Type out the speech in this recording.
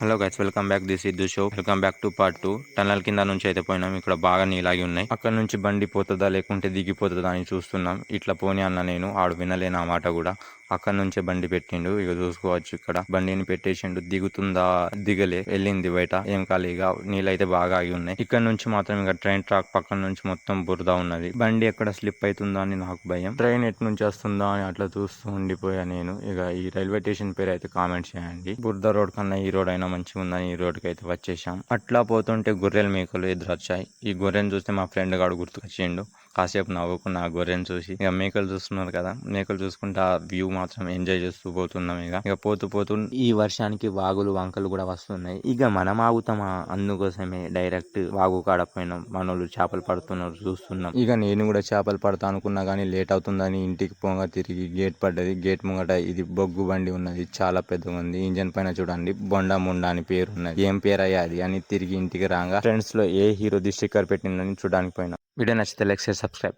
Hello guys, welcome back. This is the show. Welcome back to part 2. Tunnel కింద నుంచి అయితే పోయినాం. ఇక్కడ బాగా నీలాగి ఉన్నాయి. అక్కడ నుంచి బండి పోతుందా లేకుంటే దిగిపోతుందా అని చూస్తున్నాం. ఇట్లా పోనీ అన్న నేను ఆడు వినలేని ఆ మాట కూడా. అక్కడ నుంచే బండి పెట్టిండు. ఇక చూసుకోవచ్చు, ఇక్కడ బండిని పెట్టేసిండు. దిగుతుందా, దిగలే, వెళ్ళింది బయట. ఏం కాలే. ఇక నీళ్ళైతే బాగా ఆగి ఉన్నాయి. ఇక్కడ నుంచి మాత్రం ఇక ట్రైన్ ట్రాక్ పక్కన నుంచి మొత్తం బురద ఉన్నది. బండి ఎక్కడ స్లిప్ అవుతుందా అని నాకు భయం. ట్రైన్ ఎటు నుంచి వస్తుందా అని అట్లా చూస్తూ ఉండిపోయా నేను. ఇక ఈ రైల్వే స్టేషన్ పేరు అయితే కామెంట్ చేయండి. బురద రోడ్ కన్నా ఈ రోడ్ అయినా మంచిగా ఉందని ఈ రోడ్కి అయితే వచ్చేసాం. అట్లా పోతుంటే గొర్రెల మేకలు ఎదురొచ్చాయి. ఈ గొర్రెను చూస్తే మా ఫ్రెండ్ గాడు గుర్తుకొచ్చిండు. కాసేపు నవ్వుకున్న ఆ గొర్రెను చూసి. ఇక మేకలు చూస్తున్నారు కదా, మేకలు చూసుకుంటే ఆ వ్యూ మాత్రం ఎంజాయ్ చేస్తూ పోతున్నాం. ఇక పోతూ పోతూ ఈ వర్షానికి వాగులు వంకలు కూడా వస్తున్నాయి. ఇక మనం ఆగుతామా, అందుకోసమే డైరెక్ట్ వాగు కాడ పోయినాం. మనోళ్ళు చేపలు పడుతున్నారు చూస్తున్నాం. ఇక నేను కూడా చేపలు పడతా అనుకున్నా కానీ లేట్ అవుతుందని ఇంటికి పోగా తిరిగి గేట్ పడ్డది. గేట్ ముంగట ఇది బొగ్గు బండి ఉన్నది, చాలా పెద్దగా ఉంది. ఇంజన్ పైన చూడండి బొండా ముండా అని పేరు ఉన్నది. ఏం పేరు అయ్యా అది అని తిరిగి ఇంటికి రాగా ఫ్రెండ్స్ లో ఏ హీరో ది స్టిక్కర్ పెట్టిందని చూడడానికి పోయినా. వీడియో నచ్చితే లైక్, షేర్, సబ్స్క్రైబ్.